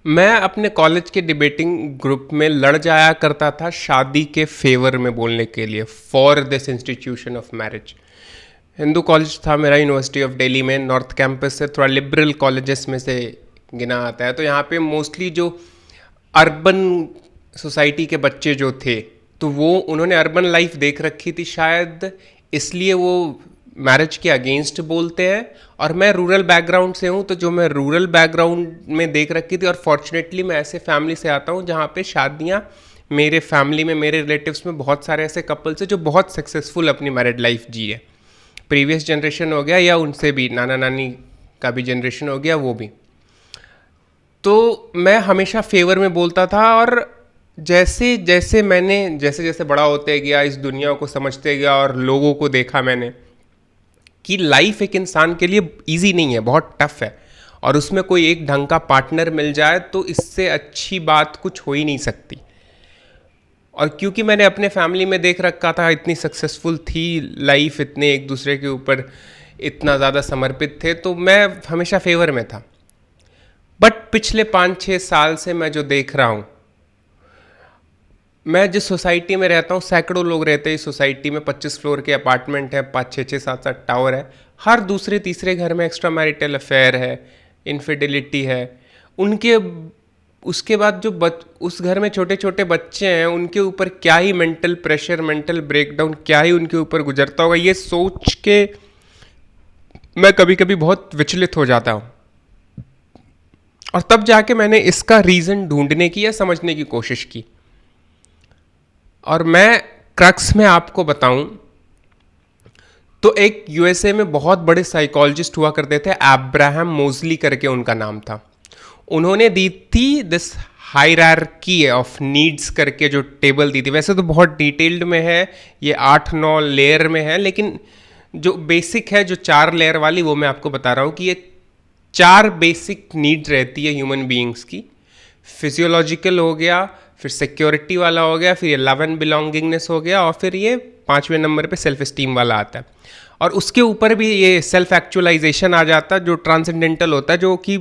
मैं अपने कॉलेज के डिबेटिंग ग्रुप में लड़ जाया करता था शादी के फेवर में बोलने के लिए, for this institution of marriage. Hindu college था मेरा, यूनिवर्सिटी ऑफ दिल्ली में, नॉर्थ कैंपस से थोड़ा लिबरल कॉलेजेस में से गिना आता है। तो यहाँ पे मोस्टली जो अर्बन सोसाइटी के बच्चे जो थे, तो वो उन्होंने अर्बन लाइफ देख रखी थी शायद, इसलिए वो मैरिज के अगेंस्ट बोलते हैं। और मैं रूरल बैकग्राउंड से हूँ, तो जो मैं रूरल बैकग्राउंड में देख रखी थी, और फॉर्चुनेटली मैं ऐसे फैमिली से आता हूँ जहाँ पे शादियाँ, मेरे फैमिली में, मेरे रिलेटिव्स में बहुत सारे ऐसे कपल्स हैं जो बहुत सक्सेसफुल अपनी मैरिड लाइफ जी है। प्रीवियस जनरेशन हो गया या उनसे भी नाना नानी का भी जनरेशन हो गया, वो भी। तो मैं हमेशा फेवर में बोलता था, और जैसे जैसे बड़ा होते गया, इस दुनिया को समझते गया और लोगों को देखा मैंने कि लाइफ एक इंसान के लिए इजी नहीं है, बहुत टफ है, और उसमें कोई एक ढंग का पार्टनर मिल जाए तो इससे अच्छी बात कुछ हो ही नहीं सकती। और क्योंकि मैंने अपने फैमिली में देख रखा था, इतनी सक्सेसफुल थी लाइफ, इतने एक दूसरे के ऊपर इतना ज़्यादा समर्पित थे, तो मैं हमेशा फेवर में था। बट पिछले 5-6 साल से मैं जो देख रहा हूँ, मैं जिस सोसाइटी में रहता हूँ, सैकड़ों लोग रहते हैं इस सोसाइटी में, 25 फ्लोर के अपार्टमेंट है, 5-6-6-7-7 टावर है, हर दूसरे तीसरे घर में एक्स्ट्रा मैरिटल अफेयर है, इनफिडिलिटी है। उनके उसके बाद जो उस घर में छोटे छोटे बच्चे हैं, उनके ऊपर क्या ही मेंटल प्रेशर, मेंटल ब्रेकडाउन क्या ही उनके ऊपर गुजरता होगा, ये सोच के मैं कभी कभी बहुत विचलित हो जाता हूँ। और तब जाके मैंने इसका रीज़न ढूंढने की या समझने की कोशिश की। और मैं क्रक्स में आपको बताऊं तो एक यूएसए में बहुत बड़े साइकोलॉजिस्ट हुआ करते थे, अब्राहम मोजली करके उनका नाम था। उन्होंने दी थी दिस हायरार्की ऑफ नीड्स करके जो टेबल दी थी, वैसे तो बहुत डिटेल्ड में है, ये 8-9 लेयर में है, लेकिन जो बेसिक है, जो 4 लेयर वाली, वो मैं आपको बता रहा हूँ कि ये 4 बेसिक नीड रहती है ह्यूमन बीइंग्स की। फिजियोलॉजिकल हो गया, फिर सिक्योरिटी वाला हो गया, फिर ये लव एंड बिलोंगिंगनेस हो गया, और फिर ये 5वें नंबर पे सेल्फ एस्टीम वाला आता है। और उसके ऊपर भी ये सेल्फ एक्चुअलाइजेशन आ जाता है, जो ट्रांसेंडेंटल होता है, जो कि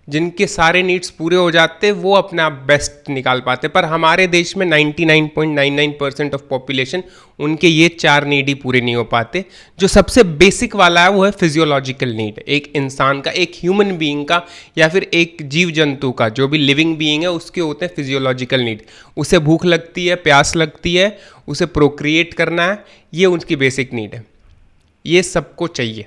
जिनके सारे नीड्स पूरे हो जाते, वो अपना बेस्ट निकाल पाते। पर हमारे देश में 99.99% ऑफ पॉपुलेशन, उनके ये 4 नीड ही पूरे नहीं हो पाते। जो सबसे बेसिक वाला है वो है फिजियोलॉजिकल नीड, एक इंसान का, एक ह्यूमन बीइंग का, या फिर एक जीव जंतु का, जो भी लिविंग बीइंग है, उसके होते हैं फिजियोलॉजिकल नीड। उसे भूख लगती है, प्यास लगती है, उसे प्रोक्रिएट करना है, ये उनकी बेसिक नीड है, ये सबको चाहिए।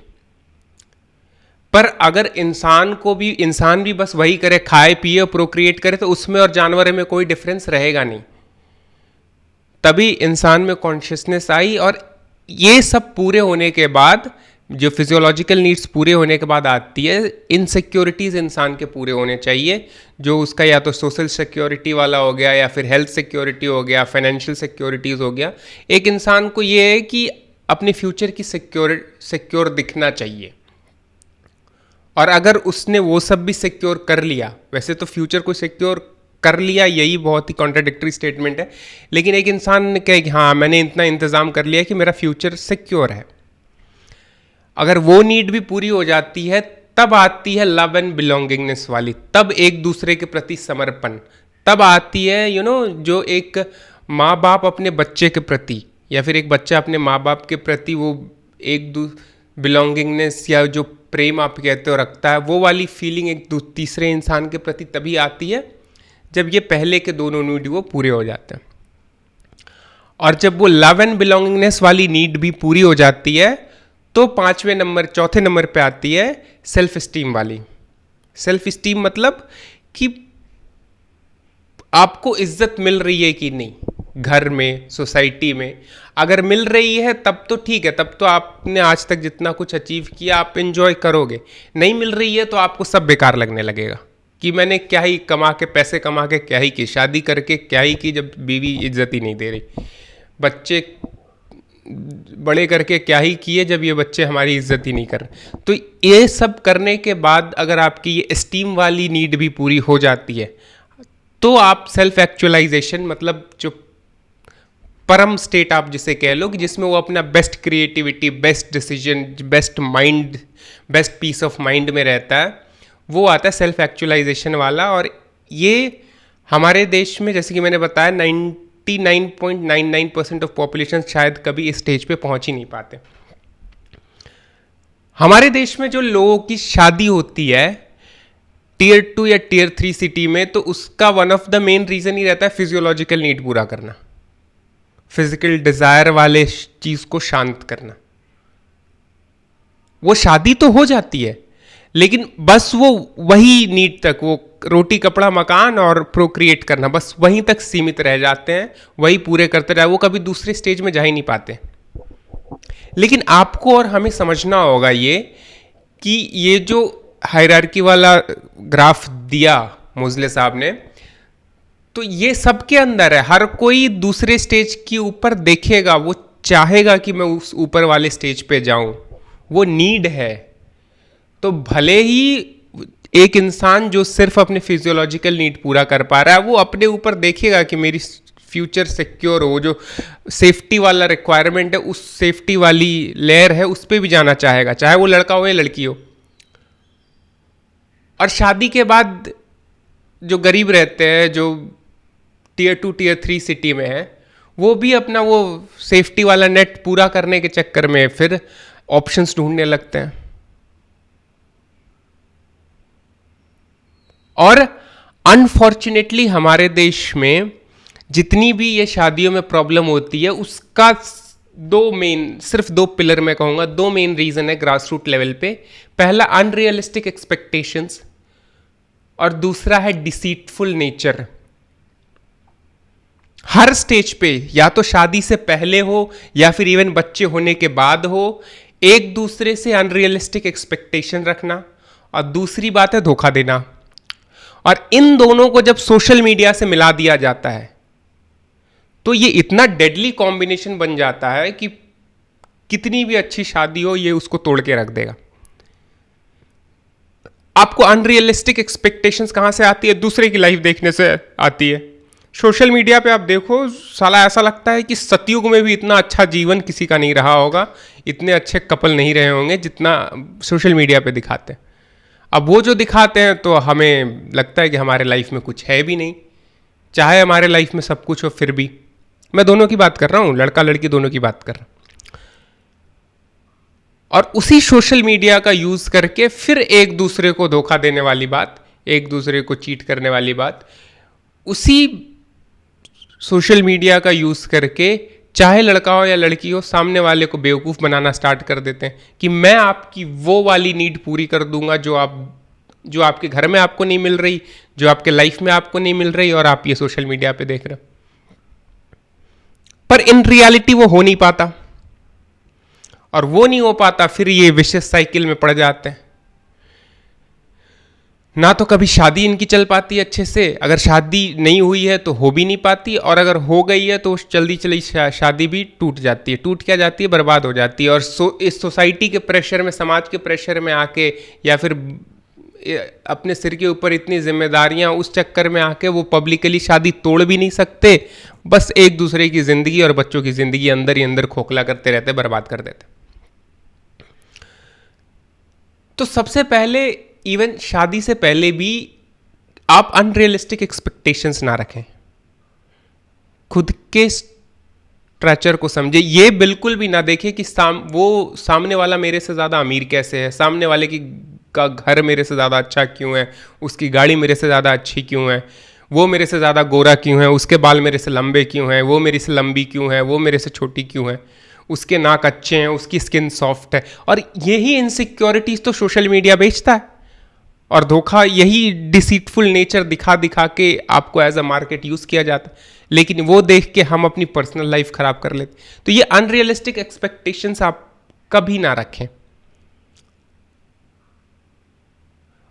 पर अगर इंसान भी बस वही करे, खाए पिए प्रोक्रिएट करे, तो उसमें और जानवर में कोई डिफरेंस रहेगा नहीं। तभी इंसान में कॉन्शियसनेस आई, और ये सब पूरे होने के बाद, जो फिजियोलॉजिकल नीड्स पूरे होने के बाद आती है, इनसिक्योरिटीज इंसान के पूरे होने चाहिए, जो उसका या तो सोशल सिक्योरिटी वाला हो गया, या फिर हेल्थ सिक्योरिटी हो गया, फाइनेंशियल सिक्योरिटीज हो गया। एक इंसान को ये है कि अपने फ्यूचर की सिक्योर दिखना चाहिए। और अगर उसने वो सब भी सिक्योर कर लिया, वैसे तो फ्यूचर को सिक्योर कर लिया, यही बहुत ही कॉन्ट्राडिक्टरी स्टेटमेंट है, लेकिन एक इंसान ने कहा कि हाँ, मैंने इतना इंतज़ाम कर लिया कि मेरा फ्यूचर सिक्योर है, अगर वो नीड भी पूरी हो जाती है, तब आती है लव एंड बिलोंगिंगनेस वाली, तब एक दूसरे के प्रति समर्पण, तब आती है जो एक माँ बाप अपने बच्चे के प्रति, या फिर एक बच्चा अपने माँ बाप के प्रति वो एक बिलोंगिंगनेस, या जो प्रेम आप कहते हो रखता है, वो वाली फीलिंग एक तीसरे इंसान के प्रति तभी आती है जब ये पहले के दोनों नीड वो पूरे हो जाते हैं। और जब वो लव एंड बिलोंगिंगनेस वाली नीड भी पूरी हो जाती है, तो चौथे नंबर पे आती है सेल्फ स्टीम वाली। सेल्फ स्टीम मतलब कि आपको इज्जत मिल रही है कि नहीं, घर में, सोसाइटी में। अगर मिल रही है तब तो ठीक है, तब तो आपने आज तक जितना कुछ अचीव किया आप एंजॉय करोगे। नहीं मिल रही है तो आपको सब बेकार लगने लगेगा कि मैंने क्या ही पैसे कमा के क्या ही की, शादी करके क्या ही की, जब बीवी इज्जत ही नहीं दे रही, बच्चे बड़े करके क्या ही किए जब ये बच्चे हमारी इज्जत ही नहीं कर रहे। तो ये सब करने के बाद अगर आपकी ये स्टीम वाली नीड भी पूरी हो जाती है, तो आप सेल्फ एक्चुअलाइजेशन, मतलब जो परम स्टेट आप जिसे कह लो, कि जिसमें वो अपना best creativity, best decision, best mind, best peace of mind में रहता है, वो आता है सेल्फ एक्चुअलाइजेशन वाला। और ये हमारे देश में जैसे कि मैंने बताया 99.99% ऑफ पॉपुलेशन शायद कभी इस स्टेज पे पहुंच ही नहीं पाते। हमारे देश में जो लोगों की शादी होती है टियर 2 या टियर 3 सिटी में, तो उसका one of the main reason ही रहता है फिजियोलॉजिकल नीड पूरा करना, फिजिकल डिजायर वाले चीज को शांत करना। वो शादी तो हो जाती है लेकिन बस वो वही नीड तक, वो रोटी कपड़ा मकान और प्रोक्रिएट करना, बस वहीं तक सीमित रह जाते हैं, वही पूरे करते रहे, वो कभी दूसरे स्टेज में जा ही नहीं पाते। लेकिन आपको और हमें समझना होगा ये कि ये जो हायरार्की वाला ग्राफ दिया मोज़ले साहब ने, तो ये सबके अंदर है। हर कोई दूसरे स्टेज के ऊपर देखेगा, वो चाहेगा कि मैं उस ऊपर वाले स्टेज पे जाऊं, वो नीड है। तो भले ही एक इंसान जो सिर्फ अपने फिजियोलॉजिकल नीड पूरा कर पा रहा है, वो अपने ऊपर देखेगा कि मेरी फ्यूचर सिक्योर हो, जो सेफ्टी वाला रिक्वायरमेंट है, उस सेफ्टी वाली लेयर है, उस पर भी जाना चाहेगा, चाहे वो लड़का हो या लड़की हो। और शादी के बाद जो गरीब रहते हैं, जो टियर 2 टियर 3 सिटी में है, वो भी अपना वो सेफ्टी वाला नेट पूरा करने के चक्कर में फिर ऑप्शंस ढूंढने लगते हैं। और अनफॉर्चुनेटली हमारे देश में जितनी भी ये शादियों में प्रॉब्लम होती है, उसका सिर्फ दो पिलर मैं कहूंगा, दो मेन रीजन है ग्रास रूट लेवल पे। पहला अनरियलिस्टिक एक्सपेक्टेशंस और दूसरा है डिसीटफुल नेचर। हर स्टेज पे, या तो शादी से पहले हो या फिर इवन बच्चे होने के बाद हो, एक दूसरे से अनरियलिस्टिक एक्सपेक्टेशन रखना, और दूसरी बात है धोखा देना। और इन दोनों को जब सोशल मीडिया से मिला दिया जाता है तो ये इतना डेडली कॉम्बिनेशन बन जाता है कि कितनी भी अच्छी शादी हो, ये उसको तोड़ के रख देगा। आपको अनरियलिस्टिक एक्सपेक्टेशंस कहां से आती है? दूसरे की लाइफ देखने से आती है। सोशल मीडिया पे आप देखो, साला ऐसा लगता है कि सतयुग में भी इतना अच्छा जीवन किसी का नहीं रहा होगा, इतने अच्छे कपल नहीं रहे होंगे जितना सोशल मीडिया पे दिखाते हैं। अब वो जो दिखाते हैं तो हमें लगता है कि हमारे लाइफ में कुछ है भी नहीं, चाहे हमारे लाइफ में सब कुछ हो फिर भी। मैं दोनों की बात कर रहा हूं, लड़का लड़की दोनों की बात कर रहा हूं। और उसी सोशल मीडिया का यूज करके फिर एक दूसरे को धोखा देने वाली बात, एक दूसरे को चीट करने वाली बात, उसी सोशल मीडिया का यूज करके चाहे लड़का हो या लड़की हो, सामने वाले को बेवकूफ़ बनाना स्टार्ट कर देते हैं कि मैं आपकी वो वाली नीड पूरी कर दूंगा जो आपके घर में आपको नहीं मिल रही, जो आपके लाइफ में आपको नहीं मिल रही, और आप ये सोशल मीडिया पे देख रहे हो। पर इन रियलिटी वो हो नहीं पाता, और वो नहीं हो पाता, फिर ये विशेष साइकिल में पड़ जाते हैं। ना तो कभी शादी इनकी चल पाती है अच्छे से, अगर शादी नहीं हुई है तो हो भी नहीं पाती, और अगर हो गई है तो जल्दी चली शादी भी टूट जाती है। टूट क्या जाती है? बर्बाद हो जाती है। और इस सोसाइटी के प्रेशर में, समाज के प्रेशर में आके, या फिर अपने सिर के ऊपर इतनी जिम्मेदारियां, उस चक्कर में आके वो पब्लिकली शादी तोड़ भी नहीं सकते, बस एक दूसरे की जिंदगी और बच्चों की जिंदगी अंदर ही अंदर खोखला करते रहते, बर्बाद कर देते। तो सबसे पहले, इवन शादी से पहले भी आप अनरियलिस्टिक एक्सपेक्टेशंस ना रखें, खुद के स्ट्रक्चर को समझे। ये बिल्कुल भी ना देखें कि सामने वाला मेरे से ज़्यादा अमीर कैसे है, सामने वाले का घर मेरे से ज़्यादा अच्छा क्यों है, उसकी गाड़ी मेरे से ज़्यादा अच्छी क्यों है, वो मेरे से ज़्यादा गोरा क्यों है, उसके बाल मेरे से लंबे क्यों हैं, वो मेरे से लंबी क्यों है, वो मेरे से छोटी क्यों है, उसके नाक अच्छे हैं, उसकी स्किन सॉफ्ट है। और यही इनसिक्योरिटीज़ तो सोशल मीडिया बेचता है, और धोखा, यही डिसीटफुल नेचर दिखा दिखा के आपको एज अ मार्केट यूज़ किया जाता है। लेकिन वो देख के हम अपनी पर्सनल लाइफ खराब कर लेते। तो ये अनरियलिस्टिक एक्सपेक्टेशंस आप कभी ना रखें।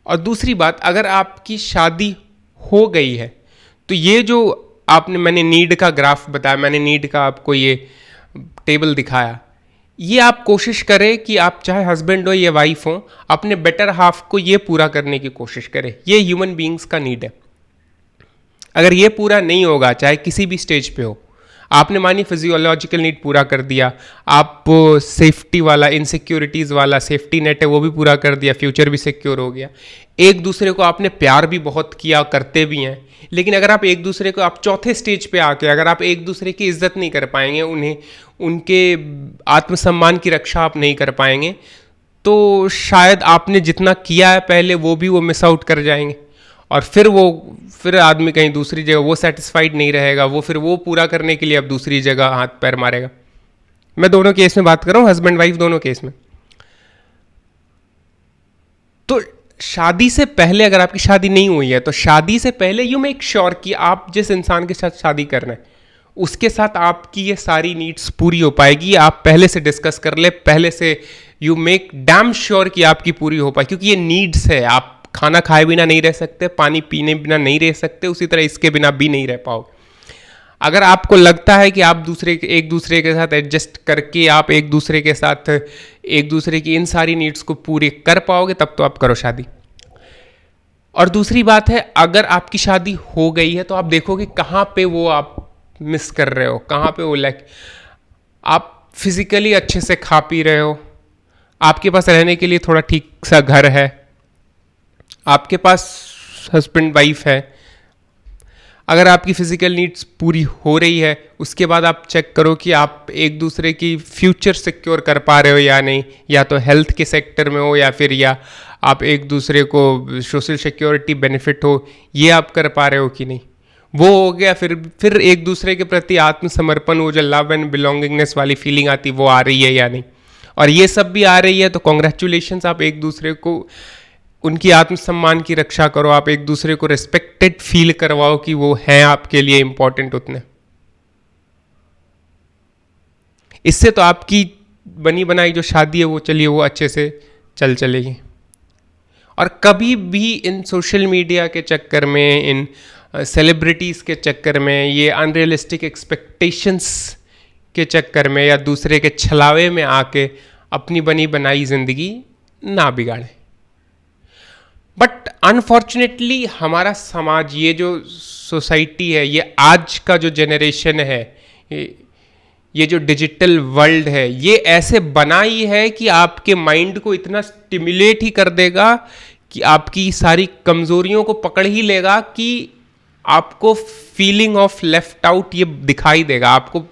और दूसरी बात, अगर आपकी शादी हो गई है तो ये जो मैंने नीड का ग्राफ बताया, मैंने नीड का आपको ये टेबल दिखाया, ये आप कोशिश करें कि आप चाहे हस्बैंड हो या वाइफ हो, अपने बेटर हाफ को ये पूरा करने की कोशिश करें। ये ह्यूमन बीइंग्स का नीड है। अगर ये पूरा नहीं होगा, चाहे किसी भी स्टेज पे हो, आपने मानी फिजियोलॉजिकल नीड पूरा कर दिया, आप सेफ्टी वाला, इनसिक्योरिटीज़ वाला सेफ्टी नेट है वो भी पूरा कर दिया, फ्यूचर भी सिक्योर हो गया। एक दूसरे को आपने प्यार भी बहुत किया, करते भी हैं, लेकिन अगर आप एक दूसरे को, आप चौथे स्टेज पे आके अगर आप एक दूसरे की इज्जत नहीं कर पाएंगे, उन्हें उनके आत्मसम्मान की रक्षा आप नहीं कर पाएंगे, तो शायद आपने जितना किया है पहले वो भी वो मिस आउट कर जाएंगे, और फिर आदमी कहीं दूसरी जगह वो सेटिस्फाइड नहीं रहेगा, फिर वो पूरा करने के लिए अब दूसरी जगह हाथ पैर मारेगा। मैं दोनों केस में बात कर रहा हूँ, हस्बैंड वाइफ दोनों केस में। तो शादी से पहले, अगर आपकी शादी नहीं हुई है तो शादी से पहले यू मेक श्योर कि आप जिस इंसान के साथ शादी कर रहे हैं उसके साथ आपकी ये सारी नीड्स पूरी हो पाएगी। आप पहले से डिस्कस कर ले, पहले से यू मेक डैम श्योर कि आपकी पूरी हो पाए, क्योंकि ये नीड्स है। आप खाना खाए बिना नहीं रह सकते, पानी पीने बिना नहीं रह सकते, उसी तरह इसके बिना भी नहीं रह पाओगे। अगर आपको लगता है कि आप एक दूसरे के साथ एडजस्ट करके आप एक दूसरे के साथ एक दूसरे की इन सारी नीड्स को पूरे कर पाओगे, तब तो आप करो शादी। और दूसरी बात है, अगर आपकी शादी हो गई है तो आप देखोगे कहाँ पे वो आप मिस कर रहे हो, कहाँ पे वो आप फिजिकली अच्छे से खा पी रहे हो, आपके पास रहने के लिए थोड़ा ठीक सा घर है, आपके पास हस्बैंड वाइफ है। अगर आपकी फिजिकल नीड्स पूरी हो रही है, उसके बाद आप चेक करो कि आप एक दूसरे की फ्यूचर सिक्योर कर पा रहे हो या नहीं, या तो हेल्थ के सेक्टर में हो या फिर या आप एक दूसरे को सोशल सिक्योरिटी बेनिफिट हो, ये आप कर पा रहे हो कि नहीं। वो हो गया, फिर एक दूसरे के प्रति आत्मसमर्पण, वो जो लव एंड बिलोंगिंगनेस वाली फीलिंग आती वो आ रही है या नहीं। और ये सब भी आ रही है तो कॉन्ग्रेचुलेशंस, आप एक दूसरे को उनकी आत्मसम्मान की रक्षा करो, आप एक दूसरे को रिस्पेक्टेड फील करवाओ कि वो हैं आपके लिए इंपॉर्टेंट उतने। इससे तो आपकी बनी बनाई जो शादी है वो चलिए वो अच्छे से चलेगी। और कभी भी इन सोशल मीडिया के चक्कर में, इन सेलिब्रिटीज़ के चक्कर में, ये अनरियलिस्टिक एक्सपेक्टेशंस के चक्कर में या दूसरे के छलावे में आके अपनी बनी बनाई ज़िंदगी ना बिगाड़ें। बट अनफॉर्चुनेटली हमारा समाज, ये जो सोसाइटी है, ये आज का जो जनरेशन है, ये जो डिजिटल वर्ल्ड है, ये ऐसे बनाई है कि आपके माइंड को इतना स्टिमुलेट ही कर देगा कि आपकी सारी कमजोरियों को पकड़ ही लेगा कि आपको फीलिंग ऑफ लेफ्ट आउट ये दिखाई देगा। आपको,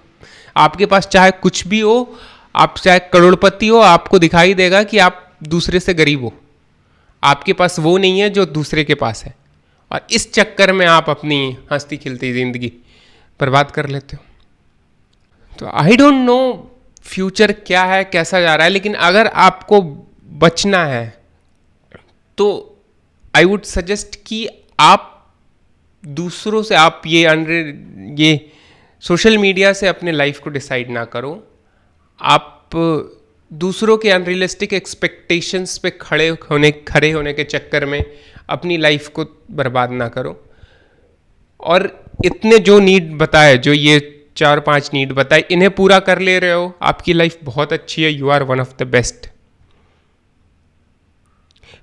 आपके पास चाहे कुछ भी हो, आप चाहे करोड़पति हो, आपको दिखाई देगा कि आप दूसरे से गरीब हो, आपके पास वो नहीं है जो दूसरे के पास है। और इस चक्कर में आप अपनी हंसती खिलती ज़िंदगी बर्बाद कर लेते हो। तो आई डोंट नो फ्यूचर क्या है, कैसा जा रहा है, लेकिन अगर आपको बचना है तो आई वुड सजेस्ट कि आप दूसरों से, आप ये सोशल मीडिया से अपने लाइफ को डिसाइड ना करो। आप दूसरों के अनरियलिस्टिक एक्सपेक्टेशंस पे खड़े होने के चक्कर में अपनी लाइफ को बर्बाद ना करो। और इतने जो नीड बताए, जो ये 4-5 नीड बताए, इन्हें पूरा कर ले रहे हो, आपकी लाइफ बहुत अच्छी है, you are one of the best.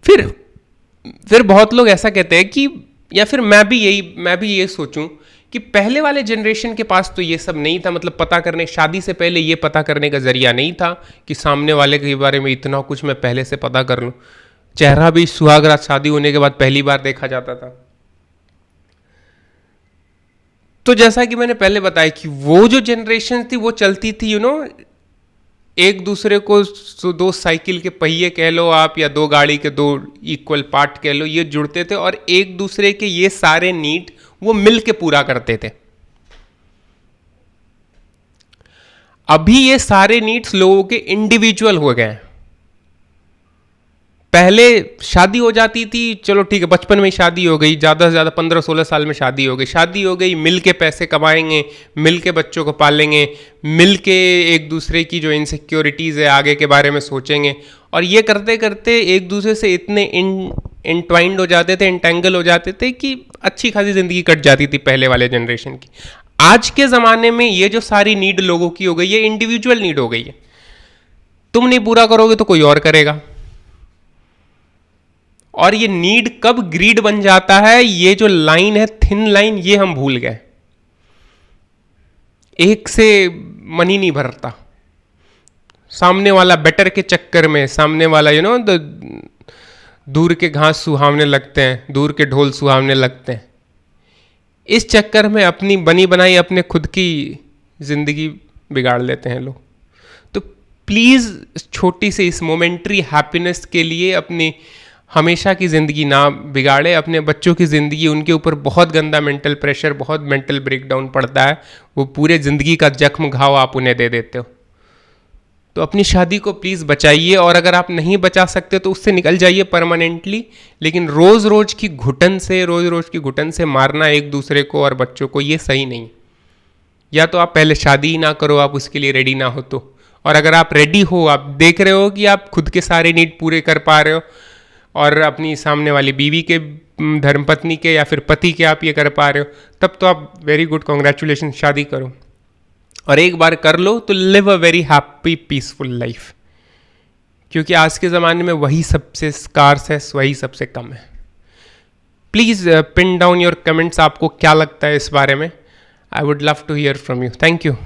फिर बहुत लोग ऐसा कहते हैं कि, या फिर मैं भी ये सोचूं कि पहले वाले जनरेशन के पास तो ये सब नहीं था, मतलब पता करने, शादी से पहले ये पता करने का जरिया नहीं था कि सामने वाले के बारे में इतना कुछ मैं पहले से पता कर लूं। चेहरा भी सुहागरात शादी होने के बाद पहली बार देखा जाता था। तो जैसा कि मैंने पहले बताया कि वो जो जनरेशन थी वो चलती थी, एक दूसरे को दो साइकिल के पहिए कह लो आप, या दो गाड़ी के दो इक्वल पार्ट कह लो, ये जुड़ते थे और एक दूसरे के ये सारे नीड वो मिल के पूरा करते थे। अभी ये सारे नीड्स लोगों के इंडिविजुअल हो गए हैं। पहले शादी हो जाती थी, चलो ठीक है, बचपन में ही शादी हो गई, ज़्यादा से ज़्यादा 15-16 साल में शादी हो गई, मिल के पैसे कमाएंगे, मिल के बच्चों को पालेंगे, मिल के एक दूसरे की जो इनसिक्योरिटीज़ है आगे के बारे में सोचेंगे। और ये करते करते एक दूसरे से इतने इंट्वाइंड हो जाते थे, इंटेंगल हो जाते थे कि अच्छी खासी ज़िंदगी कट जाती थी पहले वाले जनरेशन की। आज के ज़माने में ये जो सारी नीड लोगों की हो गई, ये इंडिविजुअल नीड हो गई है। तुम नहीं पूरा करोगे तो कोई और करेगा। और ये नीड कब ग्रीड बन जाता है, ये जो लाइन है, थिन लाइन, ये हम भूल गए। एक से मन ही नहीं भरता। सामने वाला बेटर के चक्कर में, सामने वाला दूर के घास सुहावने लगते हैं, दूर के ढोल सुहावने लगते हैं, इस चक्कर में अपनी बनी बनाई अपने खुद की ज़िंदगी बिगाड़ लेते हैं लोग। तो प्लीज़ छोटी सी इस मोमेंट्री हैप्पीनेस के लिए अपनी हमेशा की ज़िंदगी ना बिगाड़े। अपने बच्चों की ज़िंदगी, उनके ऊपर बहुत गंदा मेंटल प्रेशर, बहुत मेंटल ब्रेकडाउन पड़ता है, वो पूरे ज़िंदगी का जख्म घाव आप उन्हें दे देते हो। तो अपनी शादी को प्लीज़ बचाइए, और अगर आप नहीं बचा सकते तो उससे निकल जाइए परमानेंटली। लेकिन रोज़ रोज़ की घुटन से मारना एक दूसरे को और बच्चों को, ये सही नहीं। या तो आप पहले शादी ही ना करो, आप उसके लिए रेडी ना हो तो। और अगर आप रेडी हो, आप देख रहे हो कि आप खुद के सारे नीड पूरे कर पा रहे हो और अपनी सामने वाली बीवी के, धर्मपत्नी के या फिर पति के आप ये कर पा रहे हो, तब तो आप वेरी गुड, कॉन्ग्रेचुलेशन, शादी करो। और एक बार कर लो तो live a very happy peaceful life, क्योंकि आज के ज़माने में वही सबसे स्कार्स है, वही सबसे कम है। Please pin down your comments, आपको क्या लगता है इस बारे में। I would love to hear from you. Thank you.